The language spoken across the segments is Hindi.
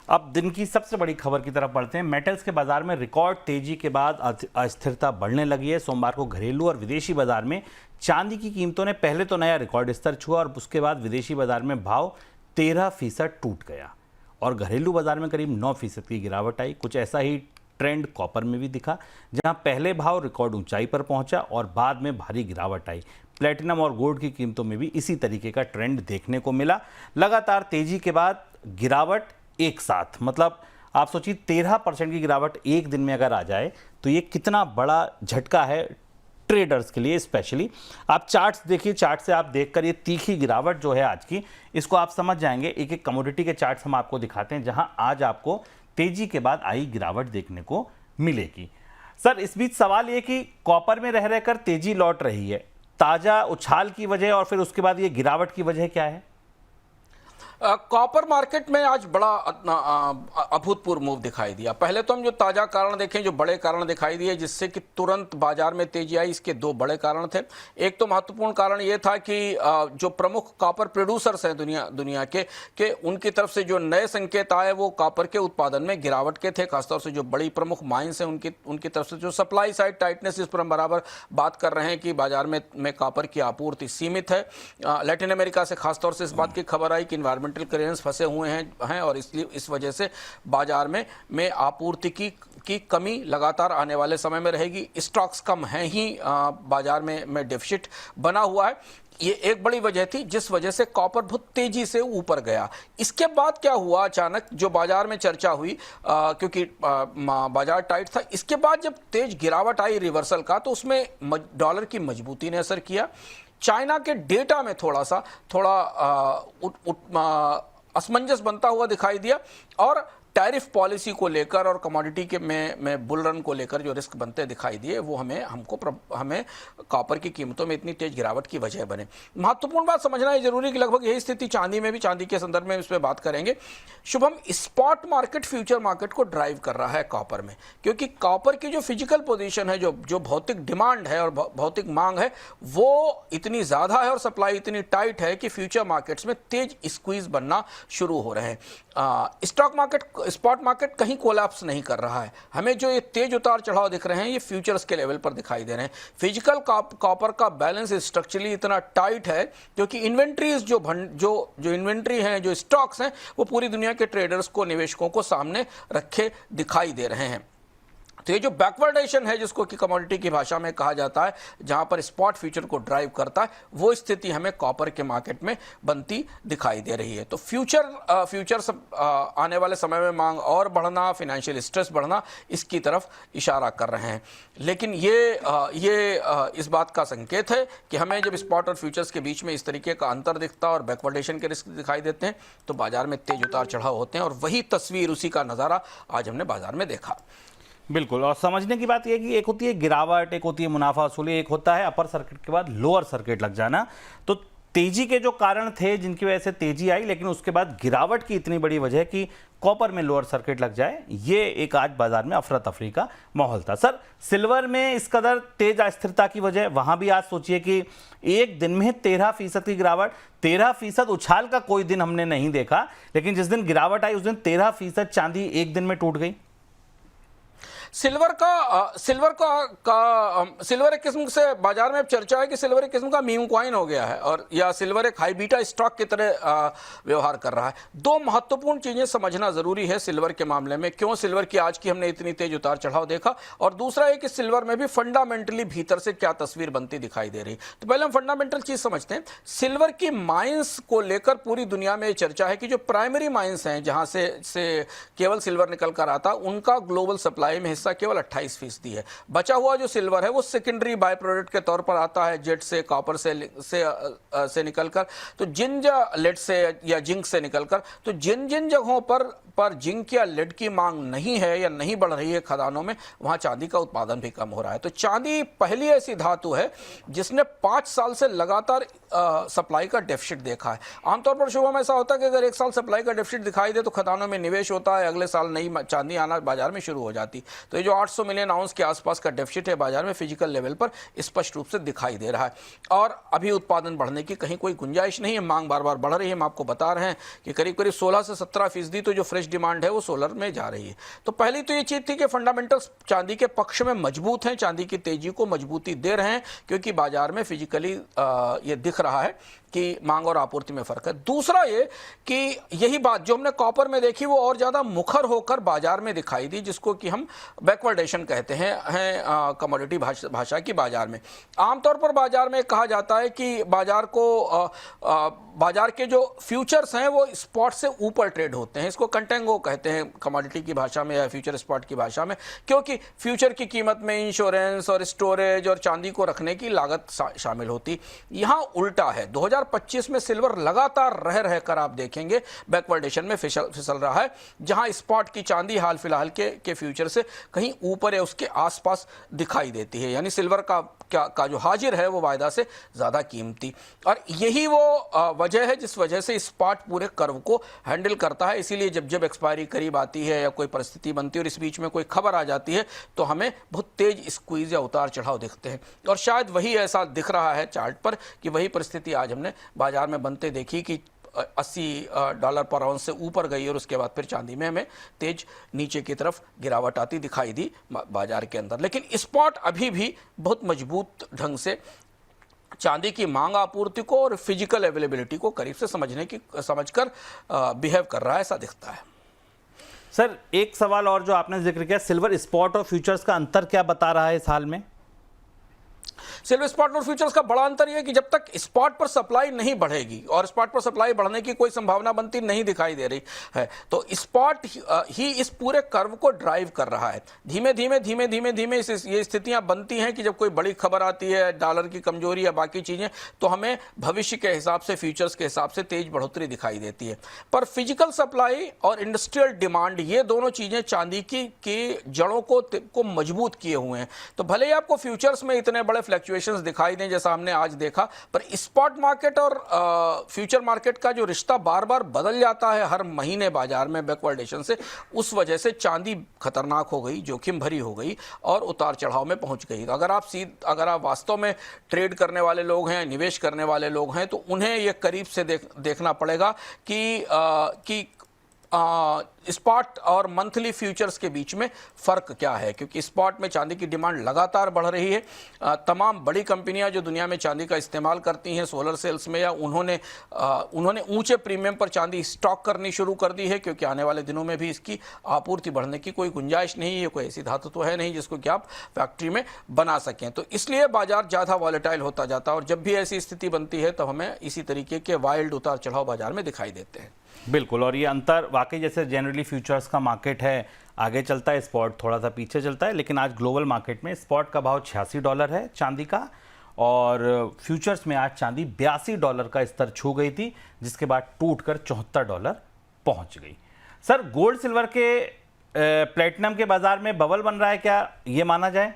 अब दिन की सबसे बड़ी खबर की तरफ बढ़ते हैं। मेटल्स के बाजार में रिकॉर्ड तेजी के बाद अस्थिरता बढ़ने लगी है। सोमवार को घरेलू और विदेशी बाजार में चांदी की कीमतों ने पहले तो नया रिकॉर्ड स्तर छुआ और उसके बाद विदेशी बाजार में भाव 13% टूट गया और घरेलू बाजार में करीब 9% की गिरावट आई। कुछ ऐसा ही ट्रेंड कॉपर में भी दिखा, जहां पहले भाव रिकॉर्ड ऊंचाई पर पहुंचा और बाद में भारी गिरावट आई। प्लेटिनम और गोल्ड की कीमतों में भी इसी तरीके का ट्रेंड देखने को मिला। लगातार तेजी के बाद गिरावट एक साथ, मतलब आप सोचिए 13% की गिरावट एक दिन में अगर आ जाए तो ये कितना बड़ा झटका है ट्रेडर्स के लिए। स्पेशली आप चार्ट्स देखिए, चार्ट से आप देखकर ये तीखी गिरावट जो है आज की, इसको आप समझ जाएंगे। एक एक कमोडिटी के चार्ट्स हम आपको दिखाते हैं जहां आज आपको तेजी के बाद आई गिरावट देखने को मिलेगी। सर, इस बीच सवाल ये कि कॉपर में रह रहकर तेजी लौट रही है, ताजा उछाल की वजह और फिर उसके बाद ये गिरावट की वजह क्या है? कॉपर मार्केट में आज बड़ा अभूतपूर्व मूव दिखाई दिया। पहले तो हम जो ताजा कारण देखें, जो बड़े कारण दिखाई दिए जिससे कि तुरंत बाजार में तेजी आई, इसके दो बड़े कारण थे। एक तो महत्वपूर्ण कारण ये था कि जो प्रमुख कॉपर प्रोड्यूसर्स हैं दुनिया के उनकी तरफ से जो नए संकेत आए वो कॉपर के उत्पादन में गिरावट के थे। खासतौर से जो बड़ी प्रमुख माइंस हैं उनकी तरफ से जो सप्लाई साइड टाइटनेस, इस पर हम बराबर बात कर रहे हैं कि बाजार में कॉपर की आपूर्ति सीमित है। लैटिन अमेरिका से खासतौर से इस बात की खबर आई कि इन्वायरमेंटल क्लियरेंस फंसे हुए हैं और इसलिए इस वजह से बाजार में आपूर्ति की कमी लगातार आने वाले समय में रहेगी। स्टॉक्स कम हैं ही, बाजार में डेफिसिट बना हुआ है। ये एक बड़ी वजह थी जिस वजह से कॉपर बहुत तेजी से ऊपर गया। इसके बाद क्या हुआ, अचानक जो बाजार में चर्चा हुई, क्योंकि बाजार टाइट था, इसके बाद जब तेज गिरावट आई रिवर्सल का, तो उसमें डॉलर की मजबूती ने असर किया। चाइना के डेटा में थोड़ा असमंजस बनता हुआ दिखाई दिया और टैरिफ पॉलिसी को लेकर और कमोडिटी के में बुल रन को लेकर जो रिस्क बनते दिखाई दिए वो हमें कॉपर की कीमतों में इतनी तेज गिरावट की वजह बने। महत्वपूर्ण बात समझना है जरूरी कि लगभग यही स्थिति चांदी में भी, चांदी के संदर्भ में इस पर बात करेंगे। Shubham, spot market future market को ड्राइव कर रहा है कॉपर में, क्योंकि कॉपर की जो फिजिकल पोजीशन है, जो भौतिक डिमांड है और भौतिक मांग है, वो इतनी ज्यादा है और सप्लाई इतनी टाइट है कि फ्यूचर मार्केट्स में तेज स्क्वीज बनना शुरू हो रहे हैं। स्पॉट मार्केट कहीं कोलैप्स नहीं कर रहा है। हमें जो ये तेज उतार चढ़ाव दिख रहे हैं ये फ्यूचर्स के लेवल पर दिखाई दे रहे हैं। फिजिकल कॉपर का बैलेंस स्ट्रक्चरली इतना टाइट है क्योंकि इन्वेंट्रीज जो इन्वेंट्री हैं, जो स्टॉक्स हैं, वो पूरी दुनिया के ट्रेडर्स को, निवेशकों को सामने रखे दिखाई दे रहे हैं। तो ये जो बैकवर्डेशन है, जिसको कि कमोडिटी की भाषा में कहा जाता है, जहां पर स्पॉट फ्यूचर को ड्राइव करता है, वो स्थिति हमें कॉपर के मार्केट में बनती दिखाई दे रही है। तो फ्यूचर आने वाले समय में मांग और बढ़ना, फाइनेंशियल स्ट्रेस बढ़ना, इसकी तरफ इशारा कर रहे हैं। लेकिन ये इस बात का संकेत है कि हमें जब स्पॉट और फ्यूचर्स के बीच में इस तरीके का अंतर दिखता है और बैकवर्डेशन के रिस्क दिखाई देते हैं तो बाजार में तेज उतार चढ़ाव होते हैं, और वही तस्वीर, उसी का नज़ारा आज हमने बाजार में देखा। बिल्कुल, और समझने की बात यह है कि एक होती है गिरावट, एक होती है मुनाफा वसूली, एक होता है अपर सर्किट के बाद लोअर सर्किट लग जाना। तो तेजी के जो कारण थे जिनकी वजह से तेजी आई, लेकिन उसके बाद गिरावट की इतनी बड़ी वजह कि कॉपर में लोअर सर्किट लग जाए, ये एक आज बाजार में अफरा तफरी का माहौल था। सर, सिल्वर में इस कदर तेज अस्थिरता की वजह, वहां भी आज सोचिए कि एक दिन में 13% की गिरावट, 13% उछाल का कोई दिन हमने नहीं देखा, लेकिन जिस दिन गिरावट आई उस दिन 13% चांदी एक दिन में टूट गई। सिल्वर एक किस्म से बाजार में चर्चा है कि सिल्वर एक किस्म का मीम कॉइन हो गया है, और या सिल्वर एक हाई बीटा स्टॉक की तरह व्यवहार कर रहा है। दो महत्वपूर्ण चीजें समझना जरूरी है सिल्वर के मामले में, क्यों सिल्वर की आज की हमने इतनी तेज उतार चढ़ाव देखा, और दूसरा है कि सिल्वर में भी फंडामेंटली भीतर से क्या तस्वीर बनती दिखाई दे रही। तो पहले हम फंडामेंटल चीज समझते हैं। सिल्वर की माइंस को लेकर पूरी दुनिया में चर्चा है कि जो प्राइमरी माइंस हैं, जहां से केवल सिल्वर निकल कर आता, उनका ग्लोबल सप्लाई में हिस्सा केवल 28% है। बचा हुआ जो सिल्वर है वो सेकेंडरी बाय प्रोडक्ट के तौर पर आता है, जेट से, कॉपर से निकलकर, तो लेड से या जिंक से निकलकर। तो जिन जगहों पर जिंक या लेड की मांग नहीं है या नहीं बढ़ रही है खदानों में, वहां चांदी का उत्पादन भी कम हो रहा है। तो चांदी पहली ऐसी धातु है जिसने 5 साल से लगातार सप्लाई का डेफिसिट देखा है। आमतौर पर शुभम ऐसा होता है कि अगर 1 साल सप्लाई का डेफिसिट दिखाई दे तो खदानों में निवेश होता है, अगले साल नई चांदी आना बाजार में शुरू हो जाती। तो ये जो 800 मिलियन आउंस के आसपास का डेफिसिट है बाजार में फिजिकल लेवल पर स्पष्ट रूप से दिखाई दे रहा है और अभी उत्पादन बढ़ने की कहीं कोई गुंजाइश नहीं है। मांग बार बार बढ़ रही है। हम आपको बता रहे हैं कि करीब करीब 16 से 17% तो जो फ्रेश डिमांड है वो सोलर में जा रही है। तो पहली तो ये चीज़ थी कि फंडामेंटल्स चांदी के पक्ष में मजबूत हैं, चांदी की तेजी को मजबूती दे रहे हैं क्योंकि बाजार में फिजिकली ये दिख रहा है कि मांग और आपूर्ति में फर्क है। दूसरा ये कि यही बात जो हमने कॉपर में देखी वो और ज़्यादा मुखर होकर बाजार में दिखाई दी, जिसको कि हम बैकवर्डेशन कहते हैं कमोडिटी भाषा की बाजार में। आमतौर पर बाजार में कहा जाता है कि बाजार के जो फ्यूचर्स हैं वो स्पॉट से ऊपर ट्रेड होते हैं। इसको कंटेंगो कहते हैं कमोडिटी की भाषा में या फ्यूचर स्पॉट की भाषा में, क्योंकि फ्यूचर की कीमत में इंश्योरेंस और स्टोरेज और चांदी को रखने की लागत शामिल होती। यहाँ उल्टा है। 2025 में सिल्वर लगातार रह कर आप देखेंगे बैकवर्डेशन में फिसल रहा है, जहां स्पॉट की चांदी हाल फिलहाल के फ्यूचर से कहीं ऊपर या उसके आसपास दिखाई देती है। यानी सिल्वर का जो हाजिर है वो वायदा से ज़्यादा कीमती, और यही वो वजह है जिस वजह से स्पॉट पूरे कर्व को हैंडल करता है। इसीलिए जब जब एक्सपायरी करीब आती है या कोई परिस्थिति बनती है और इस बीच में कोई खबर आ जाती है तो हमें बहुत तेज स्क्वीज या उतार चढ़ाव दिखते हैं, और शायद वही ऐसा दिख रहा है चार्ट पर कि वही परिस्थिति आज हमने बाजार में बनते देखी कि $80 पर आउंस से ऊपर गई और उसके बाद फिर चांदी में हमें तेज नीचे की तरफ गिरावट आती दिखाई दी बाजार के अंदर। लेकिन स्पॉट अभी भी बहुत मजबूत ढंग से चांदी की मांग आपूर्ति को और फिजिकल अवेलेबिलिटी को करीब से समझकर बिहेव कर रहा है, ऐसा दिखता है। सर एक सवाल और जो आपने जिक्र किया, सिल्वर स्पॉट और फ्यूचर्स का अंतर क्या बता रहा है इस हाल में? सिल्वर स्पॉट और फ्यूचर्स का बड़ा अंतर यह कि जब तक स्पॉट पर सप्लाई नहीं बढ़ेगी, और स्पॉट पर सप्लाई बढ़ने की कोई संभावना बनती नहीं दिखाई दे रही है, तो स्पॉट ही इस पूरे कर्व को ड्राइव कर रहा है। धीमे धीमे ये स्थितियां बनती हैं कि जब कोई बड़ी खबर आती है, डॉलर की कमजोरी या बाकी चीजें, तो हमें भविष्य के हिसाब से फ्यूचर्स के हिसाब से तेज बढ़ोतरी दिखाई देती है। पर फिजिकल सप्लाई और इंडस्ट्रियल डिमांड, ये दोनों चीजें चांदी की जड़ों को मजबूत किए हुए हैं। तो भले ही आपको फ्यूचर्स में इतने बड़े फ्लक्चुएशंस दिखाई दें जैसा हमने आज देखा, पर स्पॉट मार्केट और फ्यूचर मार्केट का जो रिश्ता बार बार बदल जाता है हर महीने बाजार में बैकवर्डेशन से, उस वजह से चांदी खतरनाक हो गई, जोखिम भरी हो गई और उतार चढ़ाव में पहुंच गई। अगर आप वास्तव में ट्रेड करने वाले लोग हैं, निवेश करने वाले लोग हैं, तो उन्हें यह करीब से देखना पड़ेगा कि स्पॉट और मंथली फ्यूचर्स के बीच में फ़र्क क्या है, क्योंकि स्पॉट में चांदी की डिमांड लगातार बढ़ रही है। तमाम बड़ी कंपनियां जो दुनिया में चांदी का इस्तेमाल करती हैं सोलर सेल्स में, या उन्होंने ऊंचे प्रीमियम पर चांदी स्टॉक करनी शुरू कर दी है, क्योंकि आने वाले दिनों में भी इसकी आपूर्ति बढ़ने की कोई गुंजाइश नहीं है। कोई ऐसी धातु तो है नहीं जिसको कि आप फैक्ट्री में बना सकें। तो इसलिए बाजार ज़्यादा वॉलेटाइल होता जाता है, और जब भी ऐसी स्थिति बनती है तो हमें इसी तरीके के वाइल्ड उतार चढ़ाव बाजार में दिखाई देते हैं। बिल्कुल, और ये अंतर वाकई, जैसे जनरली फ्यूचर्स का मार्केट है आगे चलता है, स्पॉट थोड़ा सा पीछे चलता है, लेकिन आज ग्लोबल मार्केट में स्पॉट का भाव $86 है चांदी का, और फ्यूचर्स में आज चांदी $82 का स्तर छू गई थी, जिसके बाद टूटकर $74 पहुंच गई। सर गोल्ड सिल्वर के प्लेटिनम के बाजार में बबल बन रहा है, क्या ये माना जाए?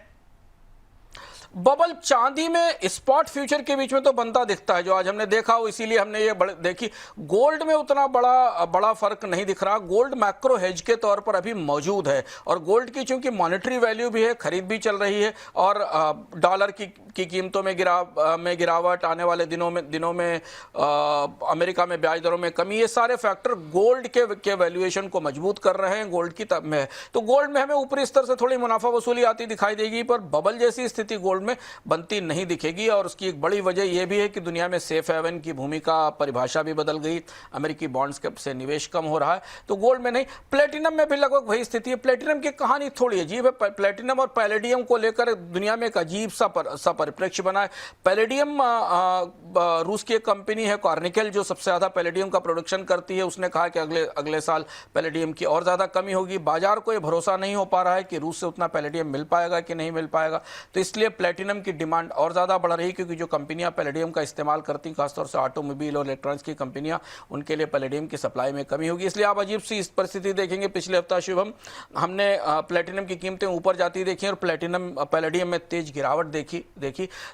बबल चांदी में स्पॉट फ्यूचर के बीच में तो बनता दिखता है, जो आज हमने देखा हो, इसीलिए हमने ये देखी। गोल्ड में उतना बड़ा फर्क नहीं दिख रहा। गोल्ड मैक्रो हेज के तौर पर अभी मौजूद है, और गोल्ड की चूंकि मॉनेटरी वैल्यू भी है, खरीद भी चल रही है, और डॉलर की कीमतों में गिरावट, आने वाले दिनों में अमेरिका में ब्याज दरों में कमी, ये सारे फैक्टर गोल्ड के वैल्यूएशन को मजबूत कर रहे हैं गोल्ड की में। तो गोल्ड में हमें ऊपरी स्तर से थोड़ी मुनाफा वसूली आती दिखाई देगी, पर बबल जैसी स्थिति गोल्ड में बनती नहीं दिखेगी। और उसकी एक बड़ी वजह यह भी है कि दुनिया में सेफ हेवन की भूमिका, परिभाषा भी बदल गई, अमेरिकी बॉन्ड्स से निवेश कम हो रहा है, तो गोल्ड में नहीं। प्लेटिनम में भी लगभग वही स्थिति है। प्लेटिनम की कहानी थोड़ी अजीब है। प्लेटिनम और पैलेडियम को लेकर दुनिया में एक अजीब सा परिप्रेक्ष्य बना है। पैलेडियम, रूस की एक कंपनी है कॉर्निकेल, जो सबसे ज्यादा पैलेडियम का प्रोडक्शन करती है, उसने कहा कि अगले साल पैलेडियम की और ज्यादा कमी होगी। बाजार को यह भरोसा नहीं हो पा रहा है कि रूस से उतना पैलेडियम मिल पाएगा कि नहीं मिल पाएगा, तो इसलिए प्लेटिनम की डिमांड और ज़्यादा बढ़ रही, क्योंकि जो कंपनियां पैलेडियम का इस्तेमाल करती हैं, खासतौर से ऑटोमोबाइल और इलेक्ट्रॉनिक्स की कंपनियां, उनके लिए पैलेडियम की सप्लाई में कमी होगी। इसलिए आप अजीब सी इस परिस्थिति देखेंगे। पिछले हफ्ता शुभम हमने प्लेटिनम की कीमतें ऊपर जाती देखी और पैलेडियम में तेज गिरावट देखी।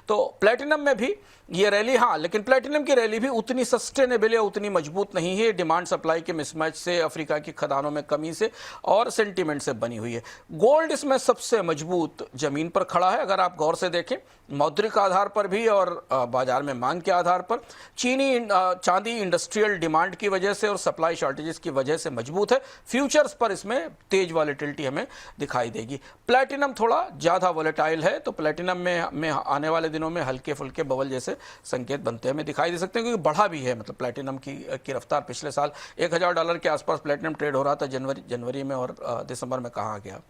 तो प्लेटिनम में भी ये रैली, हाँ, लेकिन प्लेटिनम की रैली भी उतनी सस्टेनेबल या उतनी मजबूत नहीं है। डिमांड सप्लाई के मिसमैच से, अफ्रीका की खदानों में कमी से और सेंटीमेंट से बनी हुई है। गोल्ड इसमें सबसे मजबूत जमीन पर खड़ा है। अगर आप गौर से देखें, मौद्रिक आधार पर भी और बाजार में मांग के आधार पर चांदी इंडस्ट्रियल डिमांड की वजह से और सप्लाई शॉर्टेजेस की वजह से मजबूत है। फ्यूचर्स पर इसमें तेज वॉलेटिलिटी हमें दिखाई देगी। प्लेटिनम थोड़ा ज़्यादा वॉलेटाइल है, तो प्लेटिनम में आने वाले दिनों में हल्के फुल्के बबल जैसे संकेत बनते हमें दिखाई दे सकते हैं, क्योंकि बढ़ा भी है। मतलब प्लेटिनम की रफ्तार पिछले साल $1000 के आसपास प्लेटिनम ट्रेड हो रहा था जनवरी में, और दिसंबर में कहाँ गया।